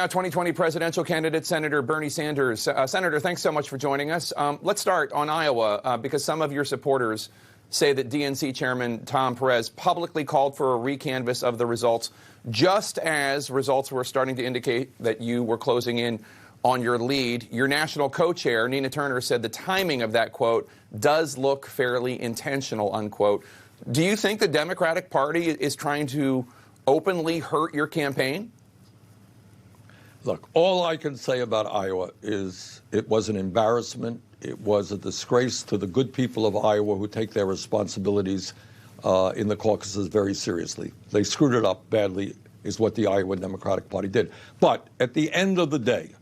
2020 presidential candidate, Senator Bernie Sanders. Senator, thanks so much for joining us. Let's start on Iowa, because some of your supporters say that DNC Chairman Tom Perez publicly called for a recanvass of the results, just as results were starting to indicate that you were closing in on your lead. Your national co-chair, Nina Turner, said the timing of that quote does look fairly intentional, unquote. Do you think the Democratic Party is trying to openly hurt your campaign? Look, all I can say about Iowa is it was an embarrassment. It was a disgrace to the good people of Iowa who take their responsibilities in the caucuses very seriously. They screwed it up badly, is what the Iowa Democratic Party did. But at the end of the day,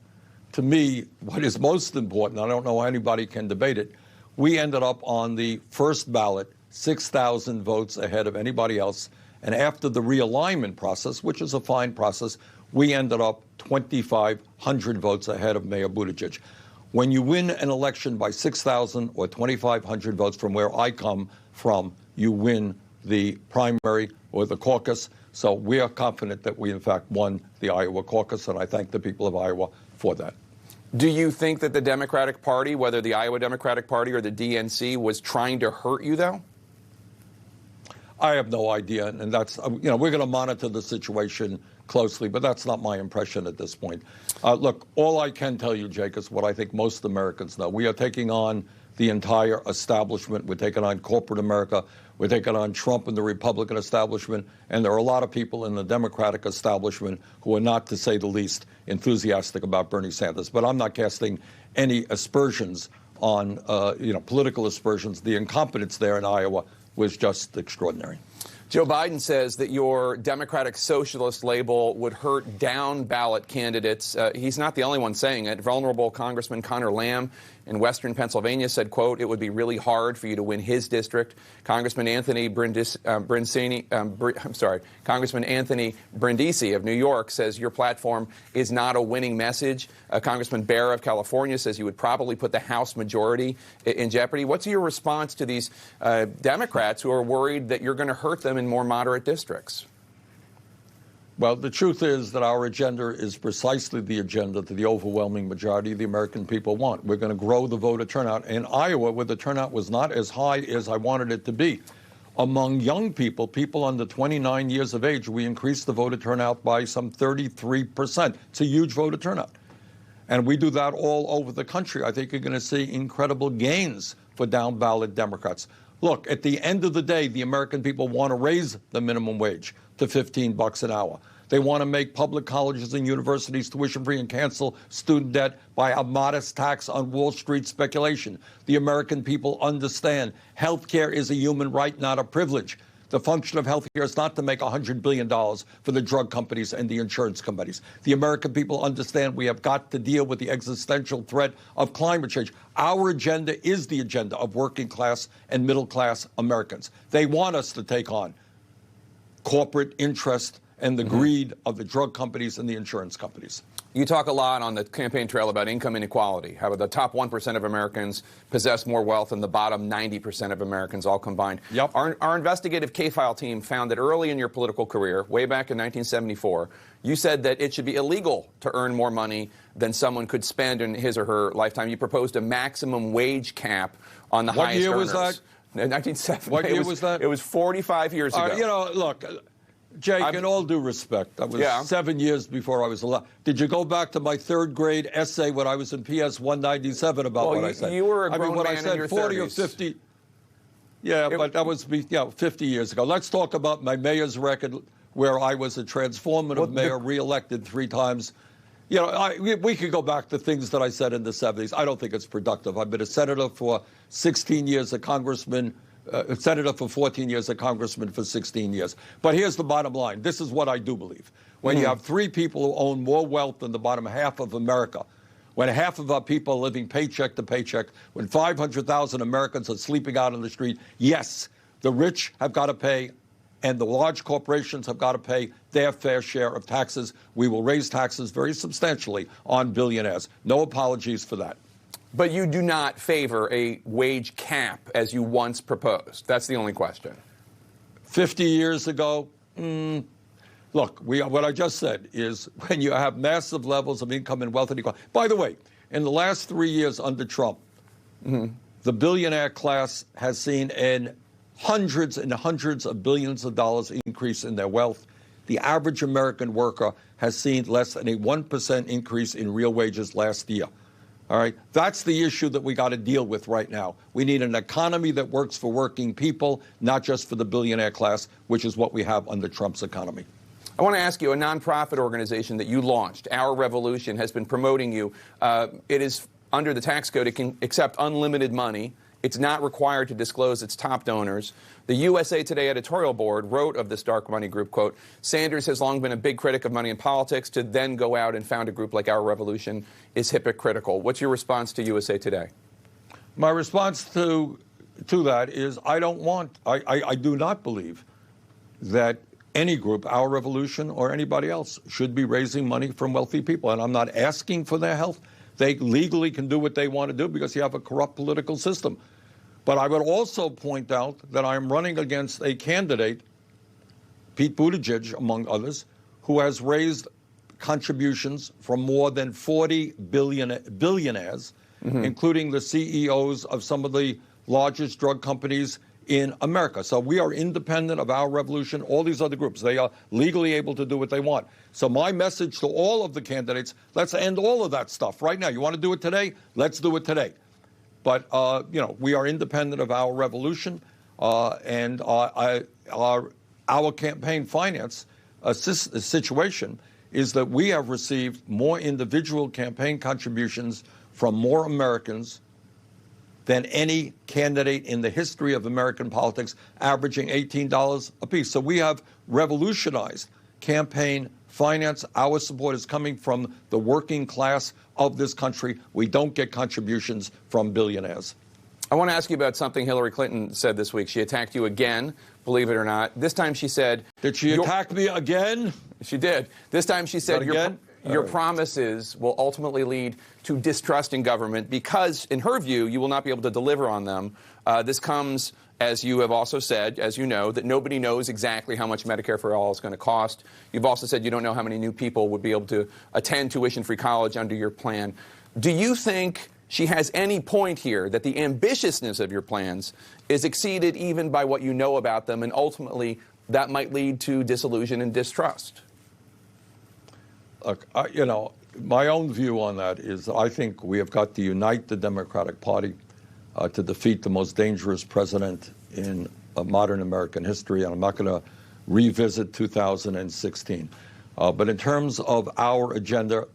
to me, what is most important, I don't know how anybody can debate it, we ended up on the first ballot, 6,000 votes ahead of anybody else. And after the realignment process, which is a fine process, we ended up 2,500 votes ahead of Mayor Buttigieg. When you win an election by 6,000 or 2,500 votes from where I come from, you win the primary or the caucus. So we are confident that we, in fact, won the Iowa caucus, and I thank the people of Iowa for that. Do you think that the Democratic Party, whether the Iowa Democratic Party or the DNC, was trying to hurt you, though? I have no idea, and that's, we're going to monitor the situation closely, but that's not my impression at this point. Look, all I can tell you, Jake, is what I think most Americans know. We are taking on the entire establishment. We're taking on corporate America. We're taking on Trump and the Republican establishment. And there are a lot of people in the Democratic establishment who are not, to say the least, enthusiastic about Bernie Sanders. But I'm not casting any aspersions on, political aspersions. The incompetence there in Iowa was just extraordinary. Joe Biden says that your Democratic Socialist label would hurt down-ballot candidates. He's not the only one saying it. Vulnerable Congressman Conor Lamb in Western Pennsylvania said, quote, it would be really hard for you to win his district. Congressman Anthony Brindisi of New York says your platform is not a winning message. Congressman Bear of California says you would probably put the House majority in jeopardy. What's your response to these Democrats who are worried that you're going to hurt them in more moderate districts? Well, the truth is that our agenda is precisely the agenda that the overwhelming majority of the American people want. We're going to grow the voter turnout. In Iowa, where the turnout was not as high as I wanted it to be, among young people, people under 29 years of age, we increased the voter turnout by some 33%. It's a huge voter turnout. And we do that all over the country. I think you're going to see incredible gains for down-ballot Democrats. Look, at the end of the day, the American people want to raise the minimum wage to $15 an hour. They want to make public colleges and universities tuition-free and cancel student debt by a modest tax on Wall Street speculation. The American people understand health care is a human right, not a privilege. The function of health care is not to make $100 billion for the drug companies and the insurance companies. The American people understand we have got to deal with the existential threat of climate change. Our agenda is the agenda of working class and middle class Americans. They want us to take on corporate interest and the greed of the drug companies and the insurance companies. You talk a lot on the campaign trail about income inequality, how the top 1% of Americans possess more wealth than the bottom 90% of Americans all combined. Yep. Our investigative K-File team found that early in your political career, way back in 1974, you said that it should be illegal to earn more money than someone could spend in his or her lifetime. You proposed a maximum wage cap on the highest earners. What year was that? 1970. What year was that? It was 45 years ago. Look, Jake, in all due respect, that was 7 years before I was alive. Did you go back to my third grade essay when I was in PS 197 about what I said? You were a grown what man I said, in your 40 30s. or 50. Yeah, but that was 50 years ago. Let's talk about my mayor's record, where I was a transformative mayor, reelected 3 times. We could go back to things that I said in the 70s. I don't think it's productive. I've been a senator for 16 years, a congressman, a senator for 14 years, a congressman for 16 years. But here's the bottom line. This is what I do believe. When you have 3 people who own more wealth than the bottom half of America, when half of our people are living paycheck to paycheck, when 500,000 Americans are sleeping out on the street, yes, the rich have got to pay and the large corporations have got to pay their fair share of taxes. We will raise taxes very substantially on billionaires. No apologies for that. But you do not favor a wage cap as you once proposed. That's the only question. 50 years ago, Look, what I just said is when you have massive levels of income and wealth inequality. By the way, in the last 3 years under Trump, the billionaire class has seen an hundreds and hundreds of billions of dollars increase in their wealth. The average American worker has seen less than a 1% increase in real wages last year. All right, that's the issue that we got to deal with right now. We need an economy that works for working people, not just for the billionaire class, which is what we have under Trump's economy. I want to ask you, a nonprofit organization that you launched, Our Revolution, has been promoting you. It is under the tax code. It can accept unlimited money. It's not required to disclose its top donors. The USA Today editorial board wrote of this dark money group, quote, Sanders has long been a big critic of money in politics. To then go out and found a group like Our Revolution is hypocritical. What's your response to USA Today? My response to that is I do not believe that any group, Our Revolution or anybody else, should be raising money from wealthy people. And I'm not asking for their help. They legally can do what they want to do because you have a corrupt political system. But I would also point out that I'm running against a candidate, Pete Buttigieg, among others, who has raised contributions from more than 40 billionaires, including the CEOs of some of the largest drug companies in America. So we are independent of Our Revolution, all these other groups. They are legally able to do what they want. So my message to all of the candidates, let's end all of that stuff right now. You want to do it today? Let's do it today. But, we are independent of Our Revolution, and our campaign finance situation is that we have received more individual campaign contributions from more Americans than any candidate in the history of American politics, averaging $18 apiece. So we have revolutionized campaign finance. Our support is coming from the working class of this country. We don't get contributions from billionaires. I want to ask you about something Hillary Clinton said this week. She attacked you again, believe it or not. This time she said... Did she attack me again? She did. This time she said your promises will ultimately lead to distrust in government because, in her view, you will not be able to deliver on them. This comes, as you have also said, as you know, that nobody knows exactly how much Medicare for All is going to cost. You've also said you don't know how many new people would be able to attend tuition-free college under your plan. Do you think she has any point here that the ambitiousness of your plans is exceeded even by what you know about them, and ultimately that might lead to disillusion and distrust? Look, my own view on that is I think we have got to unite the Democratic Party to defeat the most dangerous president in modern American history, and I'm not going to revisit 2016. But in terms of our agenda,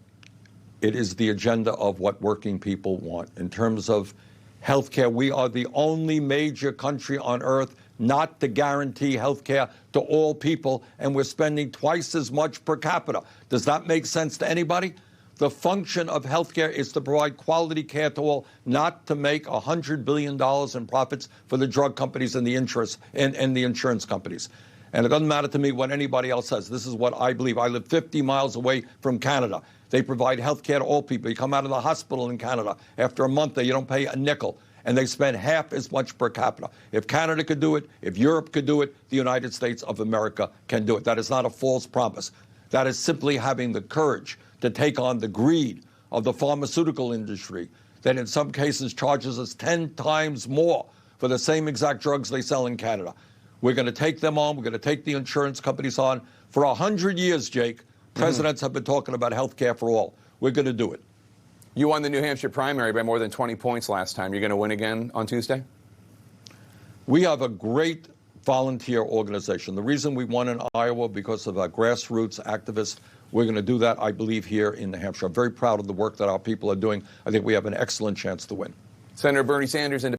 it is the agenda of what working people want. In terms of health care, we are the only major country on earth not to guarantee health care to all people, and we're spending twice as much per capita. Does that make sense to anybody? The function of health care is to provide quality care to all, not to make $100 billion in profits for the drug companies and the insurance companies. And it doesn't matter to me what anybody else says. This is what I believe. I live 50 miles away from Canada. They provide health care to all people. You come out of the hospital in Canada, after a month there, you don't pay a nickel, and they spend half as much per capita. If Canada could do it, if Europe could do it, the United States of America can do it. That is not a false promise. That is simply having the courage to take on the greed of the pharmaceutical industry that in some cases charges us 10 times more for the same exact drugs they sell in Canada. We're going to take them on. We're going to take the insurance companies on. For 100 years, Jake, presidents have been talking about health care for all. We're going to do it. You won the New Hampshire primary by more than 20 points last time. You're going to win again on Tuesday? We have a great volunteer organization. The reason we won in Iowa because of our grassroots activists. We're going to do that, I believe, here in New Hampshire. I'm very proud of the work that our people are doing. I think we have an excellent chance to win. Senator Bernie Sanders,